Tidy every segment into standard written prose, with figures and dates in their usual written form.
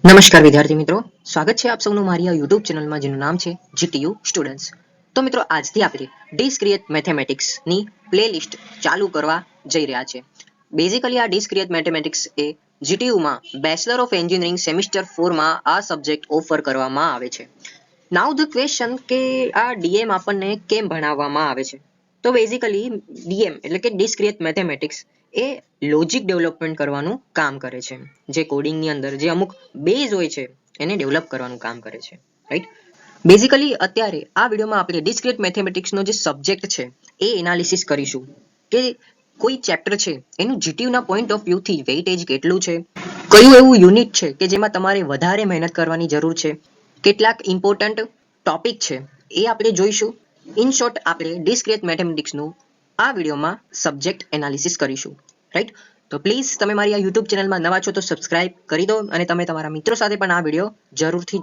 નમસ્કાર વિદ્યાર્થી મિત્રો, સ્વાગત છે આપ સૌનું મારી આ YouTube ચેનલમાં જેનું નામ છે GTU સ્ટુડન્ટ્સ. તો મિત્રો આજથી આપણે ડિસ્ક્રિએટ મેથેમેટિક્સની પ્લેલિસ્ટ ચાલુ કરવા જઈ રહ્યા છે. બેઝિકલી આ ડિસ્ક્રિએટ મેથેમેટિક્સ એ GTUમાં બેચલર ઓફ એન્જિનિયરિંગ સેમિસ્ટર 4 માં આ સબ્જેક્ટ ઓફર કરવામાં આવે છે. નાઉ ધ ક્વેશ્ચન કે આ ડીએમ આપણને કેમ ભણાવવામાં આવે છે? તો બેઝિકલી ડીએમ એટલે કે ડિસ્ક્રિએટ મેથેમેટિક્સ એ લોજિક ડેવલપમેન્ટ કરવાનું કામ કરે છે. જે કોડિંગની અંદર જે અમુક બેઝ હોય છે એને ડેવલપ કરવાનું કામ કરે છે, રાઈટ? બેઝિકલી અત્યારે આ વિડીયોમાં આપણે ડિસ્ક્રિએટ મેથેમેટિક્સનો જે સબ્જેક્ટ છે એ એનાલિસિસ કરીશું કે કોઈ ચેપ્ટર છે એનું જીટીયુના પોઈન્ટ ઓફ વ્યૂથી વેઇટેજ કેટલું છે, કયું એવું યુનિટ છે કે જેમાં તમારે વધારે મહેનત કરવાની જરૂર છે, કેટલાક ઇમ્પોર્ટન્ટ ટોપિક છે એ આપણે જોઈશું. ઇન શોર્ટ આપણે ડિસ્ક્રિએટ મેથેમેટિક્સનું આ વિડીયોમાં સબ્જેક્ટ એનાલિસિસ કરીશું, રાઈટ? તો પ્લીઝ તમે મારી આ YouTube ચેનલમાં નવા છો તો સબસ્ક્રાઇબ કરી દો અને તમે તમારા મિત્રો સાથે પણ આ વિડીયો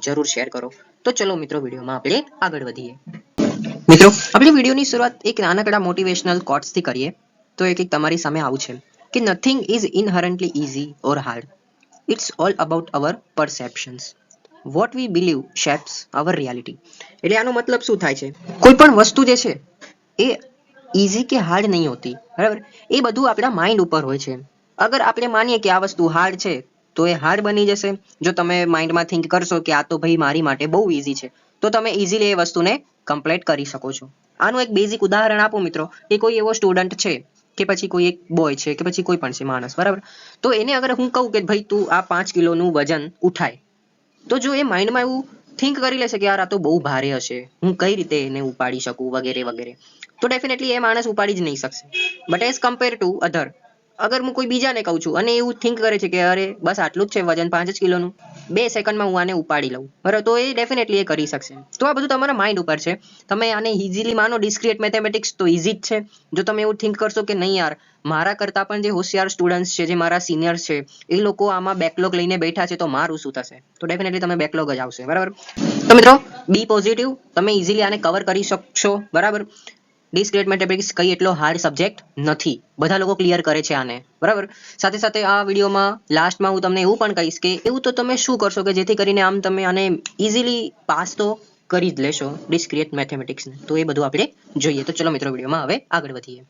જરૂર શેર કરો. તો ચલો મિત્રો વિડીયોમાં આપણે આગળ વધીએ. મિત્રો આપણે વિડીયોની શરૂઆત એક નાનકડા મોટિવેશનલ કોટ્સથી કરીએ. તો એક તમારી સામે આવું છે કે nothing is inherently easy or hard. It's all about our perceptions. What we believe shapes our reality. એટલે આનો મતલબ શું થાય છે? કોઈ પણ વસ્તુ જે છે એ ઇઝી કે હાર્ડ નહીં હોતી, બરાબર? એ બધું આપણા માઇન્ડ ઉપર હોય છે. અગર આપણે માનીએ કે આ વસ્તુ હાર્ડ છે તો એ હાર્ડ બની જશે. જો તમે માઇન્ડમાં થિંક કરશો કે આ તો ભાઈ મારી માટે બહુ ઇઝી છે તો તમે ઇઝીલી એ વસ્તુને કમ્પ્લીટ કરી શકો છો. આનું એક બેઝિક ઉદાહરણ આપું મિત્રો, કે કોઈ એવો સ્ટુડન્ટ છે કે પછી કોઈ એક બોય છે કે પછી કોઈ પણ છે માણસ, બરાબર? તો એને અગર હું કહું કે ભાઈ તું આ 5 કિલોનું વજન ઉઠાય, તો જો એ માઇન્ડમાં એવું થિંક કરી લેશે કે યાર આ તો બહુ ભારે હશે, હું કઈ રીતે એને ઉપાડી શકું વગેરે વગેરે, તો ડેફિનેટલી એ માણસ ઉપાડી જ નહીં શકશે. But as compare to other, અગર હું કોઈ બીજાને કહું છું અને એવું થિંક કરે છે કે અરે બસ આટલું જ છે વજન 5 જ કિલોનું, 2 સેકન્ડમાં હું આને ઉપાડી લઉં, બરાબર? તો એ ડેફિનેટલી એ કરી શકશે. તો આ બધું તમારા માઇન્ડ ઉપર છે. તમે આને ઇઝીલી માનો ડિસ્ક્રિએટ મેથેમેટિક્સ તો ઇઝી જ છે. જો તમે એવું થિંક કરશો કે નહીં યાર મારા કરતાં પણ જે હોશિયાર સ્ટુડન્ટ્સ છે, જે મારા સિનિયર્સ છે, એ લોકો આમાં બેકલોગ લઈને બેઠા છે તો મારું શું થશે? તો ડેફિનેટલી તમે બેકલોગ જ આવશે, બરાબર? તો મિત્રો બી પોઝિટિવ, તમે ઇઝીલી આને કવર કરી શકશો, બરાબર? ડિસ્ક્રિએટ મેથેમેટિક્સ કઈ એટલો હાર્ડ સબ્જેક્ટ નથી, બધા લોકો ક્લિયર કરે છે આને, બરાબર? સાથે સાથે આ વિડીયોમાં લાસ્ટમાં હું તમને એવું પણ કહીશ કે એવું તો તમે શું કરશો કે જેથી કરીને આમ તમે આને ઇઝીલી પાસ તો કરી જ લેશો ડિસ્ક્રિએટ મેથેમેટિક્સને. તો એ બધું આપણે જોઈએ. તો ચલો મિત્રો વિડીયોમાં હવે આગળ વધીએ.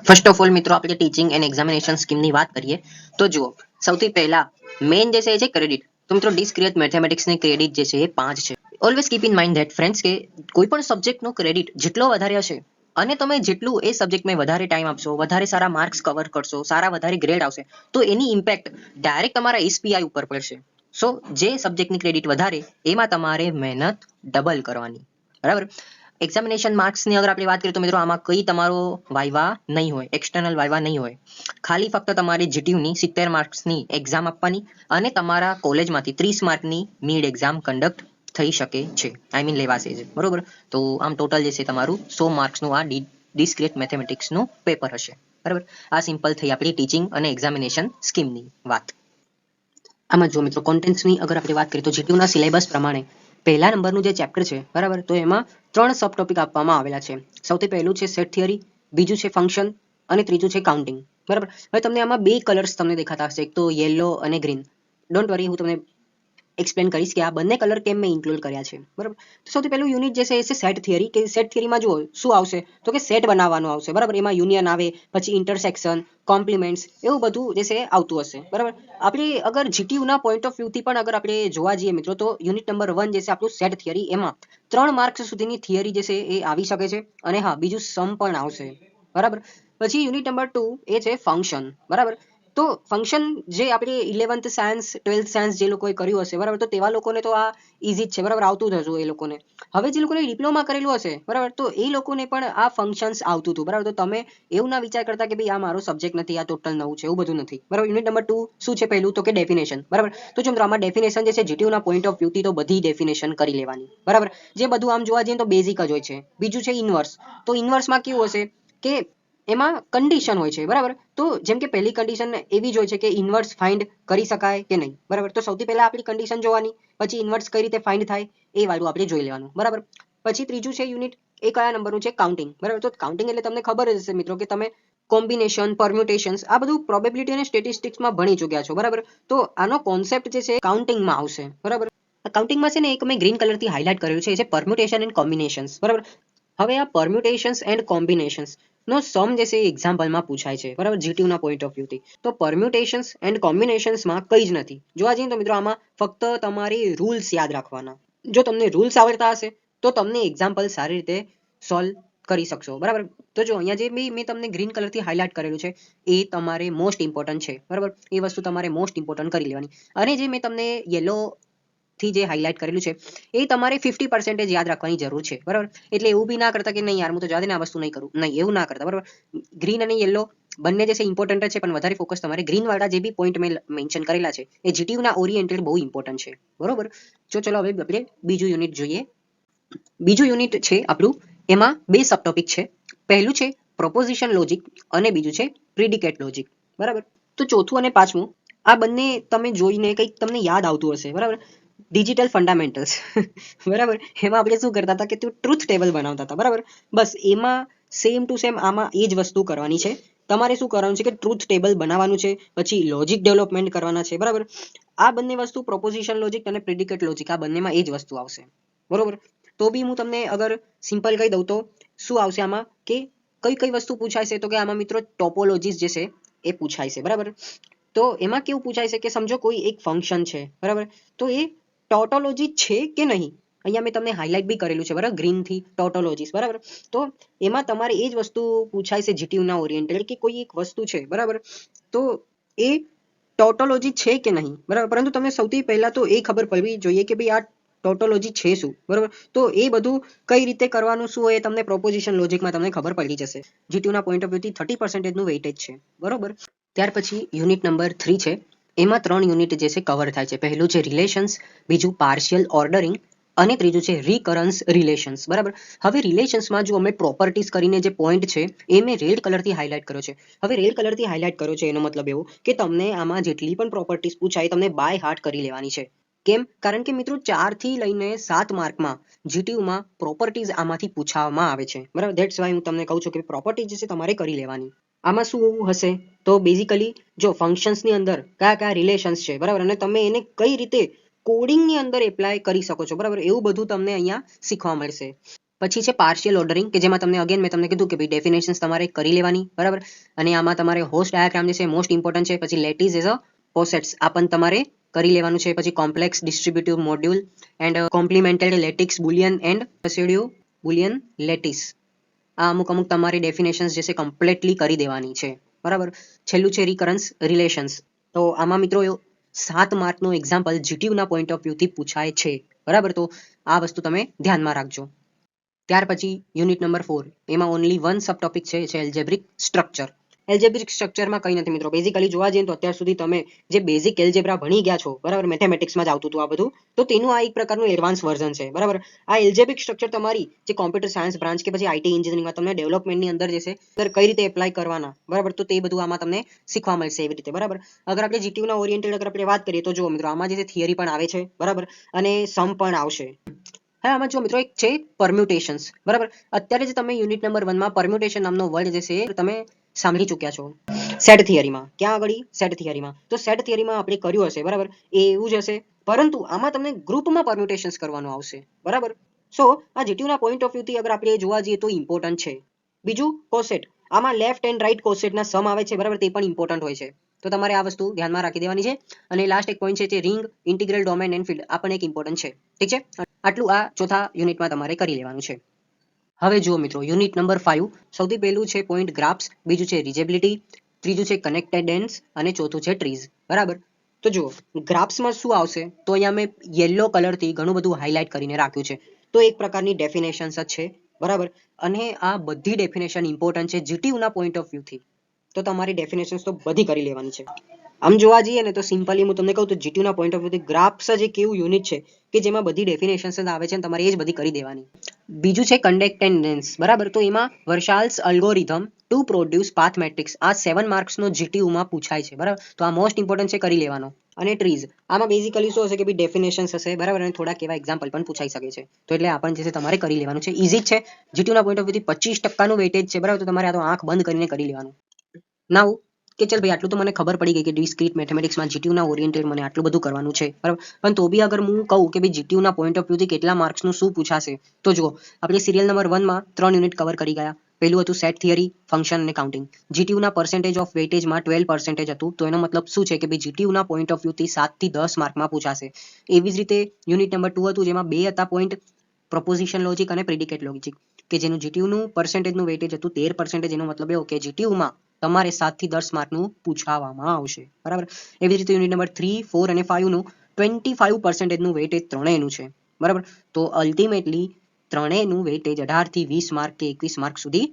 ફર્સ્ટ ઓફ ઓલ મિત્રો આપણે ટીચિંગ એન્ડ એક્ઝામિનેશન સ્કીમની વાત કરીએ તો જુઓ, સૌથી પહેલા મેઇન જે છે એ છે ક્રેડિટ. તો મિત્રો ડિસ્ક્રિએટ મેથેમેટિક્સની ક્રેડિટ જે છે એ 5 છે. Always keep in mind that friends કે કોઈ પણ સબ્જેક્ટનો ક્રેડિટ જેટલો વધારે હશે અને તમે જેટલું એ સબ્જેક્ટમાં વધારે ટાઈમ આપશો, વધારે સારા માર્ક્સ કવર કરશો, સારા વધારે ગ્રેડ આવશે, તો એની ઇમ્પેક્ટ ડાયરેક્ટ તમારા એસપીઆઈ ઉપર પડશે. સો જે સબ્જેક્ટની ક્રેડિટ વધારે એમાં તમારે મહેનત ડબલ કરવાની, બરાબર? એક્ઝામિનેશન માર્ક્સની અગર આપણે વાત કરીએ તો મિત્રો આમાં કઈ તમારો વાઇવા નહીં હોય, એક્સટર્નલ વાઇવા નહીં હોય. ખાલી ફક્ત તમારે જીટીયુની 70 માર્ક્સની એક્ઝામ આપવાની અને તમારા કોલેજમાંથી 30 માર્કની મિડ એક્ઝામ કન્ડક્ટ થઈ શકે છે, આઈ મીન લેવાશે જ, બરોબર? તો આમ ટોટલ જે છે તમારું 100 માર્ક્સનું આ ડિસ્ક્રિએટ મેથેમેટિક્સનું પેપર હશે, બરાબર? આ સિમ્પલ થઈ આપણી ટીચિંગ અને એક્ઝામિનેશન સ્કીમની વાત. આમાં જો મિત્રો કોન્ટેન્ટ્સની અગર આપણે વાત કરીએ તો જીટીયુના સિલેબસ પ્રમાણે પહેલા નંબરનું જે ચેપ્ટર છે, બરાબર, તો એમાં 3 સબ ટોપિક આપવામાં આવેલા છે. સૌથી પહેલું છે સેટ થિયરી, બીજું છે ફંક્શન અને ત્રીજું છે કાઉન્ટિંગ, બરાબર? હવે તમને આમાં 2 કલર્સ તમને દેખાતા હશે, એક તો યેલો અને ગ્રીન. ડોન્ટ વરી, હું તમને એક્સપ્લેન કરીશ કે આ બંને કલર કેમ મેં ઇન્ક્લુડ કર્યા છે, બરાબર? તો સૌથી પહેલું યુનિટ જે છે એ છે સેટ થિયરી, કે સેટ થિયરીમાં જુઓ શું આવશે તો કે સેટ બનાવવાનું આવશે, બરાબર? એમાં યુનિયન આવે, પછી ઇન્ટરસેક્શન, કોમ્પ્લિમેન્ટ્સ, એવું બધું જે છે આવતું હશે, બરાબર? આપણે અગર જીટીયુના પોઈન્ટ ઓફ વ્યૂથી પણ અગર આપણે જોવા જઈએ મિત્રો તો યુનિટ નંબર 1 જે છે આપણું સેટ થિયરી, એમાં 3 માર્ક્સ સુધીની થિયરી જે છે એ આવી શકે છે અને હા બીજું સમ પણ આવશે, બરાબર? પછી યુનિટ નંબર 2 એ છે ફંક્શન, બરાબર? તો ફંક્શન જે આપણે 11th સાયન્સ 12th સાયન્સ જે લોકોએ કર્યું હશે, બરાબર, તો તેવા લોકોને તો આ ઇઝી જ છે, બરાબર, આવતું જ હશે એ લોકોને. હવે જે લોકોને ડિપ્લોમા કરેલું હશે, બરાબર, તો એ લોકોને પણ આ ફંક્શન્સ આવતું હતું, બરાબર? તો તમે એવું ના વિચાર કરતા કે ભાઈ આ મારો સબ્જેક્ટ નથી, આ ટોટલ નવું છે, એવું બધું નથી, બરાબર? યુનિટ નંબર 2 શું છે પહેલું તો કે ડેફિનેશન, બરાબર? તો જો મિત્રો આમાં ડેફિનેશન જે છે જીટીયુના પોઈન્ટ ઓફ વ્યૂથી તો બધી ડેફિનેશન કરી લેવાની, બરાબર? જે બધું આમ જોવા જઈએ તો બેઝિક જ હોય છે. બીજું છે ઇન્વર્સ. તો ઇન્વર્સમાં કેવું હશે કે એમાં કન્ડિશન હોય છે, બરાબર? તો જેમ કે પહેલી કન્ડિશન એવી જ હોય છે કે ઇન્વર્સ ફાઇન્ડ કરી શકાય કે નહીં, બરાબર? તો સૌથી પહેલા આપણી કન્ડિશન જોવાની, પછી ઇન્વર્સ કઈ રીતે ફાઇન્ડ થાય એ વાળું આપણે જોઈ લેવાનું, બરાબર? પછી ત્રીજું છે યુનિટ, એ કયા નંબરનું છે? કાઉન્ટિંગ, બરાબર? તો કાઉન્ટિંગ એટલે તમને ખબર જ હશે મિત્રો કે તમે કોમ્બિનેશન, પરમ્યુટેશન્સ, આ બધું પ્રોબેબિલિટી અને સ્ટેટિસ્ટિક્સમાં ભણી ચૂક્યા છો, બરાબર. તો આનો કોન્સેપ્ટ જે છે કાઉન્ટિંગમાં આવશે, બરાબર. કાઉન્ટિંગમાં છે ને એક મેં ગ્રીન કલરથી હાઇલાઇટ કરેલું છે, એ છે પરમ્યુટેશન એન્ડ કોમ્બિનેશન્સ, બરાબર. હવે આ પરમ્યુટેશન્સ એન્ડ કોમ્બિનેશન્સ નો સમ જે છે એ એક્ઝામ્પલમાં પૂછાય છે, બરાબર, જીટીયુના પોઈન્ટ ઓફ વ્યૂથી. તો પરમ્યુટેશન્સ એન્ડ કોમ્બિનેશન્સમાં કંઈ જ નથી. જોવા જઈએ તો મિત્રો આમાં ફક્ત તમારી રૂલ્સ યાદ રાખવાના. જો તમને રૂલ્સ આવડતા હશે તો તમને એક્ઝામ્પલ સારી રીતે સોલ્વ કરી શકશો, બરાબર. તો જો અહીંયા જે બી મેં તમને ગ્રીન કલરથી હાઇલાઇટ કરેલું છે એ તમારે મોસ્ટ ઇમ્પોર્ટન્ટ છે, બરાબર. એ વસ્તુ તમારે મોસ્ટ ઇમ્પોર્ટન્ટ કરી લેવાની. અને જે મેં તમને યલો થી જે હાઇલાઇટ કરેલું છે એ તમારે 50% યાદ રાખવાની જરૂર છે, બરાબર. એટલે એવું બી ના કરતા કે નહીં યાર હું તો જવા દે ને આ વસ્તુ નહીં કરું, નહીં એવું ના કરતા, બરાબર. ગ્રીન અને યલો બંને જે છે ઇમ્પોર્ટન્ટ છે, પણ વધારે ફોકસ તમારે ગ્રીન વાળા જે બી પોઈન્ટ મેં મેન્શન કરેલા છે એ જીટીયુના ઓરિએન્ટેડ બહુ ઇમ્પોર્ટન્ટ છે, બરોબર. જો ચલો હવે આપણે બીજું યુનિટ જોઈએ. બીજું યુનિટ છે આપણું, એમાં બે સબ ટોપિક છે. પહેલું છે પ્રોપોઝિશન લોજિક અને બીજું છે પ્રિડિકેટ લોજિક, બરાબર. તો ચોથું અને પાંચમું આ બંને તમે જોઈને કંઈક તમને યાદ આવતું હશે, બરાબર. ડિજિટલ ફંડામેન્ટલ્સ બરાબર. એમાં આપણે શું કરતા હતા કે ટ્રુથ ટેબલ બનાવતા હતા, બરાબર. બસ એમાં સેમ ટુ સેમ આમાં એ જ વસ્તુ કરવાની છે. તમારે શું કરવાનું છે કે ટ્રુથ ટેબલ બનાવવાનું છે, પછી લોજિક ડેવલપમેન્ટ કરવાના છે, બરાબર. આ બંને વસ્તુ પ્રોપોઝિશન લોજિક અને પ્રિડિકેટ લોજિક આ બંનેમાં એ જ વસ્તુ આવશે, બરોબર. તો બી હું તમને અગર સિમ્પલ કહી દઉં તો શું આવશે આમાં કે કઈ કઈ વસ્તુ પૂછાય છે, તો કે આમાં મિત્રો ટોપોલોજીસ જે છે એ પૂછાય છે, બરાબર. તો એમાં કેવું પૂછાય છે કે સમજો કોઈ એક ફંક્શન છે, બરાબર. તો એ ટોટોલોજી છે કે નહીં, અહીંયા મેં તમને હાઇલાઇટ બી કરેલું છે, બરાબર, ગ્રીનથી ટોટોલોજીસ, બરાબર. તો એમાં તમારે એ જ વસ્તુ પૂછાય છે જીટીયુના ઓરિએન્ટેડ કે કોઈ એક વસ્તુ છે, બરાબર. તો એ ટોટોલોજી છે કે નહીં, બરાબર. પરંતુ તમને સૌથી પહેલા તો એ ખબર પડવી જોઈએ કે ભાઈ આ ટોટોલોજી છે શું, બરાબર. તો એ બધું કઈ રીતે કરવાનું શું એ તમને પ્રોપોઝિશન લોજિકમાં તમને ખબર પડી જશે. જીટીયુના પોઈન્ટ ઓફ વ્યૂથી 30% વેઇટેજ છે, બરોબર. ત્યાર પછી યુનિટ નંબર 3 છે. એમાં 3 યુનિટ જે છે કવર થાય છે. પહેલું છે રિલેશન્સ, બીજું પાર્શિયલ ઓર્ડરિંગ અને ત્રીજું છે રિકરન્સ રિલેશન્સ, બરાબર. હવે રિલેશન્સમાં જો અમે પ્રોપર્ટીઝ કરીને જે પોઈન્ટ છે એ મેં રેડ કલરથી હાઇલાઇટ કર્યો છે. હવે રેડ કલરથી હાઇલાઇટ કર્યો છે એનો મતલબ એવો કે તમને આમાં જેટલી પણ પ્રોપર્ટીઝ પૂછાય તમને બાય હાર્ટ કરી લેવાની છે. કેમ? કારણ કે મિત્રો 4 થી લઈને 7 માર્કમાં જીટીયુમાં પ્રોપર્ટીઝ આમાંથી પૂછવામાં આવે છે, બરાબર. ધેટ્સ વાય હું તમને કહું છું કે પ્રોપર્ટીઝ જે છે તમારે કરી લેવાની. આમાં શું હશે તો બેઝિકલી જો ફંક્શન્સની અંદર કયા કયા રિલેશન્સ છે, બરાબર, અને તમે એને કઈ રીતે કોડિંગની અંદર એપ્લાય કરી શકો છો, બરાબર, એવું બધું તમને અહીંયા શીખવા મળશે. પછી છે પાર્શિયલ ઓર્ડરિંગ કે જેમાં તમને અગેન મેં તમને કીધું કે ભાઈ ડેફિનેશન્સ તમારે કરી લેવાની, બરાબર. અને આમાં તમારે હોસ્ટ ડાયાગ્રામ જે છે મોસ્ટ ઇમ્પોર્ટન્ટ છે. પછી લેટિસ એઝ અ પોસેટ્સ આ પણ તમારે કરી લેવાનું છે. પછી complex distributive module and complemented lattice boolean and residue boolean lattice આ અમુક અમુક તમારી ડેફિનેશન્સ જે છે કમ્પ્લીટલી કરી દેવાની છે, બરાબર. છેલ્લું છે રિકરન્સ રિલેશન્સ. તો આમાં મિત્રો 7 માર્કનું એક્ઝામ્પલ જીટીયુના પોઈન્ટ ઓફ વ્યૂથી પૂછાય છે, બરાબર. તો આ વસ્તુ તમે ધ્યાનમાં રાખજો. ત્યાર પછી યુનિટ નંબર 4 એમાં ઓનલી વન સબ ટોપિક છે એલ્જેબ્રિક સ્ટ્રક્ચર. એલ્જેબ્રિક સ્ટ્રક્ચરમાં કંઈ નથી મિત્રો. બેઝિકલી જોવા જઈએ તો અત્યાર સુધી તમે જે બેઝિક એલ્જેબ્રા ભણી ગયા છો, બરાબર, મેથેમેટિક્સમાં જ આવતું હતું આ બધું, તો તેનું આ એક પ્રકારનું એડવાન્સ વર્ઝન છે, બરાબર. આ એલ્જેબ્રિક સ્ટ્રક્ચર તમારી જે કોમ્પ્યુટર સાયન્સ બ્રાન્ચ કે પછી આઈટી એન્જિનિયરિંગમાં તમને ડેવલપમેન્ટની અંદર જે છે અંદર કઈ રીતે એપ્લાય કરવાના, બરાબર, તો તે બધું આમાં તમને શીખવા મળશે એવી રીતે, બરાબર. અગર આપણે જીટીયુના ઓરિએન્ટેડ અગર આપણે વાત કરીએ તો જુઓ મિત્રો આમાં જે છે થિયરી પણ આવે છે, બરાબર, અને સમ પણ આવશે. હા આમાં જો મિત્રો એક છે પરમ્યુટેશન્સ, બરાબર. અત્યારે જે તમે યુનિટ નંબર 1 માં પરમ્યુટેશન નામનો વર્ડ જે છે એ તમે સાંભળી ચૂક્યા છો સેટ થિયરીમાં. ક્યાં આગળ? સેટ થિયરીમાં. તો સેટ થિયરીમાં આપણે કર્યું હશે, બરાબર, એ એવું જ હશે, પરંતુ આમાં તમને ગ્રુપમાં પરમ્યુટેશન્સ કરવાનું આવશે, બરાબર. સો આ જીટીયુના પોઈન્ટ ઓફ વ્યૂથી અગર આપણે જોવા જઈએ તો ઇમ્પોર્ટન્ટ છે. બીજું કોસેટ, આમાં લેફ્ટ એન્ડ રાઈટ કોસેટના સમ આવે છે, બરાબર, તે પણ ઇમ્પોર્ટન્ટ હોય છે. તો તમારે આ વસ્તુ ધ્યાનમાં રાખી દેવાની છે. અને લાસ્ટ એક પોઈન્ટ છે ring integral domain and field, આ પણ એક ઇમ્પોર્ટન્ટ છે, ઠીક છે. આટલું આ ચોથા યુનિટમાં તમારે કરી લેવાનું છે. હવે જુઓ મિત્રો યુનિટ નંબર 5 સૌથી પહેલું છે પોઈન્ટ ગ્રાફ્સ, બીજું છે રીજેબિલિટી, ત્રીજું છે કનેક્ટેડન્સ અને ચોથું છે ટ્રીઝ, બરાબર. તો જુઓ ગ્રાફ્સમાં શું આવશે તો અહીંયા મેં યલો કલરથી ઘણું બધું હાઇલાઇટ કરીને રાખ્યું છે. તો એક પ્રકારની ડેફિનેશન્સ જ છે, બરાબર. અને આ બધી ડેફિનેશન ઇમ્પોર્ટન્ટ છે જીટીયુના પોઈન્ટ ઓફ વ્યૂથી. તો તમારી ડેફિનેશન્સ તો બધી કરી લેવાની છે. આમ જોવા જઈએ ને તો સિમ્પલી હું તમને કહું તો જીટીયુના પોઈન્ટ ઓફ વ્યૂથી ગ્રાફ્સ જ એક એવું યુનિટ છે કે જેમાં બધી ડેફિનેશન્સ આવે છે અને તમારે એ જ બધી કરી દેવાની. બીજું છે કન્ડેક્ટેન્ડન્સ, બરાબર. તો એમાં Warshall's algorithm to produce path matrix આ 7 માર્ક્સનો જીટીયુમાં પૂછાય છે, બરાબર. તો આ મોસ્ટ ઇમ્પોર્ટન્ટ છે, કરી લેવાનો. અને ટ્રીઝ આમાં બેઝિકલી શું હશે કે ભાઈ ડેફિનેશન્સ હશે, બરાબર, અને થોડાક એવા એક્ઝામ્પલ પણ પૂછાઈ શકે છે. તો એટલે આ પણ જે છે તમારે કરી લેવાનું છે. ઇઝી જ છે. જીટીયુના પોઈન્ટ ઓફ વ્યૂથી 25% વેટેજ છે, બરાબર. તો તમારે આ તો આંખ બંધ કરીને કરી લેવાનું. નાઉ કે ચાલ ભાઈ આટલું તો મને ખબર પડી ગઈ કે ડિસ્ક્રીટ મેથેમેટિક્સમાં જીટીયુના ઓરિએન્ટેડ મને આટલું બધું કરવાનું છે બરાબર. પણ તો બી અગર હું કહું કે ભાઈ જીટીયુના પોઈન્ટ ઓફ વ્યૂથી કેટલા માર્ક્સનું શું પૂછાશે, તો જુઓ આપણે સિરિયલ નંબર 1માં 3 યુનિટ કવર કરી ગયા. પહેલું હતું સેટ થિયરી, ફંક્શન અને કાઉન્ટિંગ. જીટીયુના પર્સન્ટેજ ઓફ વેટેજમાં 12% હતું, તો એનો મતલબ શું છે કે ભાઈ જીટીયુના પોઈન્ટ ઓફ વ્યૂથી 7 થી 10 માર્કમાં પૂછાશે. એવી જ રીતે યુનિટ નંબર 2 હતું જેમાં 2 હતા પોઈન્ટ, પ્રોપોઝિશન લોજિક અને પ્રેડિકેટ લોજિક, કે જેનું જીટીયુનું પર્સન્ટેજનું વેટેજ હતું 13%. એનો મતલબ એવો કે જીટીયુમાં તમારે 7 થી 10 માર્કનું પૂછાવામાં આવશે બરાબર. એવી રીતે યુનિટ નંબર 3, 4 અને 5 નું 25%નું વેટેજ ત્રણેયનું છે બરાબર. તો અલ્ટિમેટલી ત્રણેયનું વેટેજ 18 થી 20 માર્ક કે 21 માર્ક સુધી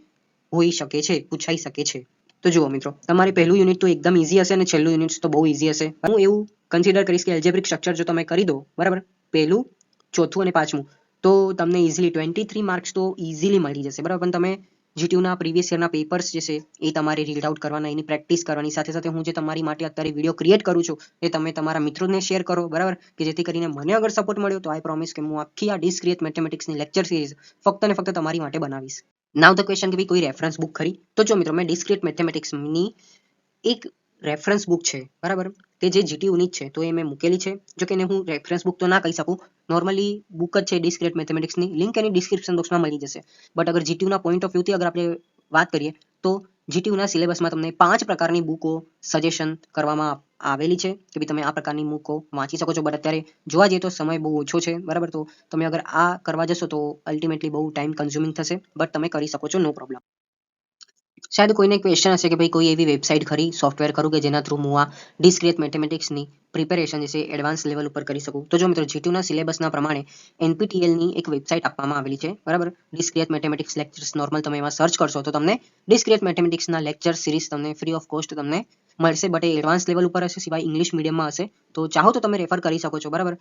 હોઈ શકે છે, પૂછાઈ શકે છે. તો જુઓ મિત્રો, તમારે પહેલું યુનિટ તો એકદમ ઈઝી હશે અને છેલ્લું યુનિટ તો બહુ ઈઝી હશે. હું એવું કન્સિડર કરીશ કે એલ્જેબ્રિક સ્ટ્રક્ચર જો તમે કરી દો બરાબર, પહેલું, ચોથું અને પાંચમું, તો તમને ઇઝીલી 23 માર્ક્સ તો ઇઝીલી મળી જશે બરાબર. પણ તમે જીટીયુના પ્રીવિયસ યરના પેપર્સ જે છે એ તમારે રીડ આઉટ કરવાના, એની પ્રેક્ટિસ કરવાની, સાથે સાથે હું જે તમારી માટે અત્યારે વિડીયો ક્રિએટ કરું છું એ તમે તમારા મિત્રોને શેર કરો બરાબર, કે જેથી કરીને મને અગર સપોર્ટ મળ્યો તો આઈ પ્રોમિસ કે હું આખી આ ડિસ્ક્રિએટ મેથેમેટિક્સની લેક્ચર સિરીઝ ફક્ત ને ફક્ત તમારી માટે બનાવીશ. નાવ ધ ક્વેશ્ચન કે ભાઈ કોઈ રેફરન્સ બુક ખરી? તો જો મિત્રો, મેં ડિસ્ક્રિએટ મેથેમેટિક્સની એક રેફરન્સ બુક છે બરાબર, તે જે જીટીયુની જ છે, તો એ મેં મૂકેલી છે. જો કે એને હું રેફરન્સ બુક તો ના કહી શકું, નોર્મલી બુક જ છે ડિસ્ક્રિએટ મેથેમેટિક્સની, લિંક એની ડિસ્ક્રિપ્શન બોક્સમાં મળી જશે. બટ અગર જીટીયુના પોઈન્ટ ઓફ વ્યૂથી અગર આપણે વાત કરીએ તો જીટીયુના સિલેબસમાં તમને 5 પ્રકારની બુકો સજેશન કરવામાં આવેલી છે કે ભાઈ તમે આ પ્રકારની બુકો વાંચી શકો છો. બટ અત્યારે જોવા જઈએ તો સમય બહુ ઓછો છે બરાબર, તો તમે અગર આ કરવા જશો તો અલ્ટિમેટલી બહુ ટાઈમ કન્ઝ્યુમિંગ થશે, બટ તમે કરી શકો છો, નો પ્રોબ્લેમ. શાયદ કોઈને ક્વેશ્ચન હશે કે ભાઈ કોઈ એવી વેબસાઇટ ખરી, સોફ્ટવેર ખરું કે જેના થ્રુ હું આ ડિસ્ક્રિએટ મેથેમેટિક્સની પ્રિપેરેશન જે છે એડવાન્સ લેવલ ઉપર કરી શકું? તો જો મિત્રો, જીટીયુના સિલેબસના પ્રમાણે એનપીટીએલની એક વેબસાઇટ આપવામાં આવેલી છે બરાબર, ડિસ્ક્રિએટ મેથેમેટિક્સ લેક્ચર્સ. નોર્મલ તમે એમાં સર્ચ કરશો તો તમને ડિસ્ક્રિએટ મેથેમેટિક્સના લેક્ચર સિરીઝ તમને ફ્રી ઓફ કોસ્ટ તમને મળશે. બટ એ એડવાન્સ લેવલ ઉપર હશે, સિવાય ઇંગ્લિશ મીડિયમમાં હશે, તો ચાહો તો તમે રેફર કરી શકો છો બરાબર.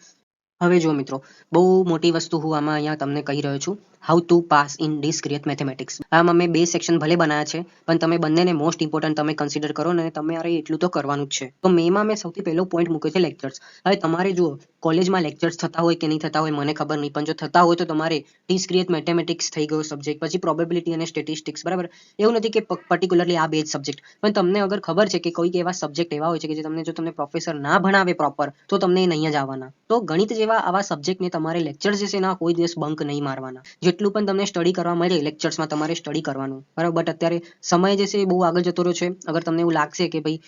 હવે જો મિત્રો, બહુ મોટી વસ્તુ હું આમાં અહીંયા તમને કહી રહ્યો છું, how to pass in discrete mathematics. આમાં મેં 2 સેક્શન ભલે બનાવ્યા છે, પણ તમે બંનેને મોસ્ટ ઇમ્પોર્ટન્ટ તમે કન્સિડર કરો ને તમે અરે એટલું તો કરવાનું જ છે. તો મેમાં મેં સૌથી પહેલો પોઈન્ટ મૂક્યો છે લેક્ચર્સ. હવે તમારે જુઓ, કોલેજમાં લેક્ચર્સ થતા હોય કે નહીં થતા હોય મને ખબર નહીં, પણ જો થતા હોય તો તમારે ડિસ્ક્રિએટ મેથેમેટિક્સ થઈ ગયો સબ્જેક્ટ, પછી પ્રોબેબિલિટી અને સ્ટેટિસ્ટિક્સ બરાબર. એવું નથી કે પર્ટિક્યુલરલી આ 2 જ સબ્જેક્ટ, પણ તમને અગર ખબર છે કે કોઈક એવા સબ્જેક્ટ એવા હોય છે કે જે તમને, જો તમને પ્રોફેસર ના ભણાવે પ્રોપર, તો તમને એ નહીં જ આવવાના. તો ગણિત જેવા આવા સબ્જેક્ટને તમારે લેક્ચર્સ જે છે એના કોઈ દિવસ બંક નહીં મારવાના. જેટલું પણ તમને સ્ટડી કરવા મળે લેક્ચર્સમાં તમારે સ્ટડી કરવાનું બરાબર. બટ અત્યારે સમય જે છે એ બહુ આગળ જતો રહ્યો છે. અગર તમને એવું લાગશે કે ભાઈ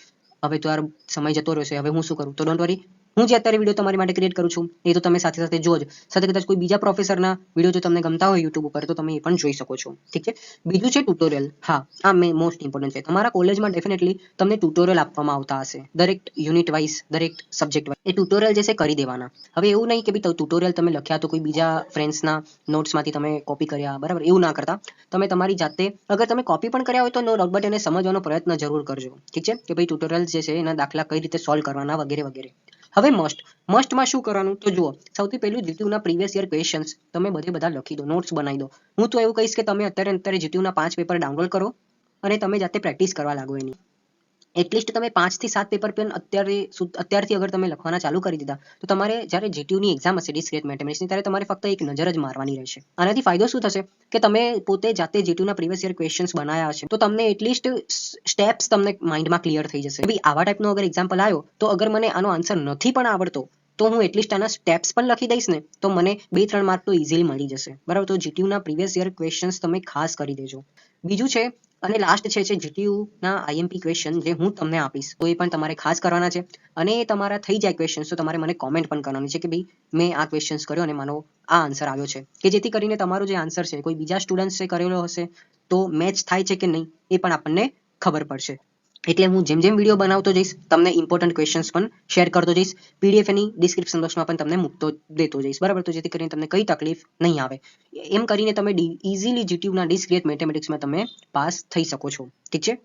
હવે તો યાર સમય જતો રહ્યો છે, હવે હું શું કરું, તો ડોન્ટ વરી, હું જે અત્યારે વિડીયો તમારી માટે ક્રિએટ કરું છું એ તો તમે સાથે સાથે જોજો. સાથે કદાચ કોઈ બીજા પ્રોફેસરના વિડીયો જો તમને ગમતા હોય યુટ્યુબ ઉપર, તો તમે એ પણ જોઈ શકો છો, ઠીક છે. બીજું છે ટ્યુટોરિયલ. હા, આ મેં મોસ્ટ ઇમ્પોર્ટન્ટ છે. તમારા કોલેજમાં ડેફિનેટલી તમને ટ્યુટોરિયલ આપવામાં આવતા હશે, દરેક યુનિટ વાઇઝ, દરેક સબ્જેક્ટ વાઇઝ. એ ટ્યુટોરિયલ જે છે કરી દેવાના. હવે એવું નહીં કે ભાઈ ટ્યુટોરિયલ તમે લખ્યા તો કોઈ બીજા ફ્રેન્ડ્સના નોટ્સમાંથી તમે કોપી કર્યા બરાબર, એવું ના કરતા. તમે તમારી જાતે, અગર તમે કોપી પણ કર્યા હોય તો નો ડાઉટ, બટ એને સમજવાનો પ્રયત્ન જરૂર કરજો, ઠીક છે, કે ભાઈ ટ્યુટોરિયલ જે છે એના દાખલા કઈ રીતે સોલ્વ કરવાના વગેરે વગેરે. હવે મસ્ટમાં શું કરવાનું, તો જુઓ, સૌથી પહેલું જીટીયુના પ્રીવિયસ યર ક્વેશ્ચન્સ તમે બધા લખી દો, નોટ્સ બનાવી દો. હું તો એવું કહીશ કે તમે અત્યારે જીટીયુના 5 પેપર ડાઉનલોડ કરો અને તમે જાતે પ્રેક્ટિસ કરવા લાગો એની. એટલીસ્ટ તમે 5 થી 7 પેપર પણ અત્યારથી અગર તમે લખવાના ચાલુ કરી દીધા, તો તમારે જ્યારે જીટીયુની એક્ઝામ હશે ડિસ્ક્રિએટ મેથેમેટિક્સની, ત્યારે તમારે ફક્ત એક નજર જ મારવાની રહેશે. આનાથી ફાયદો શું થશે કે તમે પોતે જાતે જીટીયુના પ્રીવિયસ યર ક્વેશ્ચન્સ બનાવ્યા હશે, તો તમને એટલીસ્ટ સ્ટેપ્સ તમને માઇન્ડમાં ક્લિયર થઈ જશે. ભાઈ આવા ટાઈપનો અગર એક્ઝામ્પલ આવ્યો, તો અગર મને આનો આન્સર નથી પણ આવડતો, તો હું એટલીસ્ટ આના સ્ટેપ્સ પણ લખી દઈશ ને, તો મને 2-3 માર્ક તો ઇઝીલી મળી જશે બરાબર. તો જીટીયુના પ્રીવિયસ યર ક્વેશ્ચન્સ તમે ખાસ કરી દેજો. બીજું છે અને લાસ્ટ છે જીટીયુના આઈએમપી ક્વેશ્ચન, જે હું તમને આપીશ, તો એ પણ તમારે ખાસ કરવાના છે. અને એ તમારા થઈ જાય ક્વેશ્ચન્સ, તો તમારે મને કોમેન્ટ પણ કરવાની છે કે ભાઈ મેં આ ક્વેશ્ચન્સ કર્યો અને મારો આ આન્સર આવ્યો છે, કે જેથી કરીને તમારો જે આન્સર છે કોઈ બીજા સ્ટુડન્ટ્સે કરેલો હશે તો મેચ થાય છે કે નહીં એ પણ આપણને ખબર પડશે. એટલે હું જેમ જેમ વિડીયો બનાવતો જઈશ તમને ઇમ્પોર્ટન્ટ ક્વેશ્ચન્સ પણ શેર કરતો જઈશ, પીડીએફ એની ડિસ્ક્રિપ્શન બોક્સમાં પણ તમને મૂકતો દેતો જઈશ બરાબર, તો જેથી કરીને તમને કઈ તકલીફ નહીં આવે. એમ કરીને તમે ઇઝીલી જીટીયુના ડિસ્ક્રિએટ મેથેમેટિક્સમાં તમે પાસ થઈ શકો છો, ઠીક છે.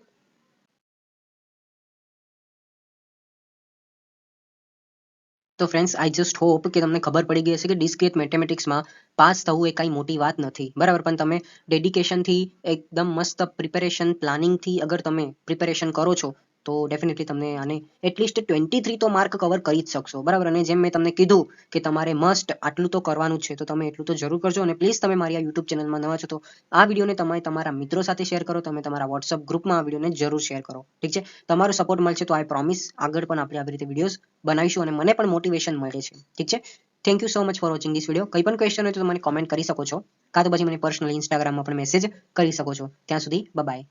તો ફ્રેન્ડ્સ, આઈ જસ્ટ હોપ કે તમને ખબર પડી ગઈ હશે કે ડિસ્ક્રિએટ મેથેમેટિક્સમાં પાસ થવું એ કાંઈ મોટી વાત નથી બરાબર. પણ તમે ડેડિકેશનથી, એકદમ મસ્ત પ્રિપેરેશન પ્લાનિંગથી અગર તમે પ્રિપેરેશન કરો છો તો ડેફિનેટલી તમને આને એટલીસ્ટ 23 તો માર્ક કવર કરી જ શકશો, બરાબર. અને જેમ મેં તમને કીધું કે તમારે મસ્ટ આટલું તો કરવાનું જ છે, તો તમે એટલું તો જરૂર કરજો. અને પ્લીઝ તમે મારી આ યુટ્યુબ ચેનલમાં નવા છો તો આ વિડીયોને તમે તમારા મિત્રો સાથે શેર કરો, તમે તમારા વોટ્સઅપ ગ્રુપમાં આ વિડીયોને જરૂર શેર કરો, ઠીક છે. તમારો સપોર્ટ મળશે તો આઈ પ્રોમિસ આગળ પણ આપણે આવી રીતે વિડીયોઝ બનાવીશું અને મને પણ મોટિવેશન મળે છે, ઠીક છે. Thank you so much for watching this video. કંઈ પણ ક્વેશ્ચન હોય તો મને કોમેન્ટ કરી શકો છો, કાં તો પછી મને પર્સનલી ઇન્સ્ટાગ્રામમાં પણ મેસેજ કરી શકો છો. ત્યાં સુધી બાય.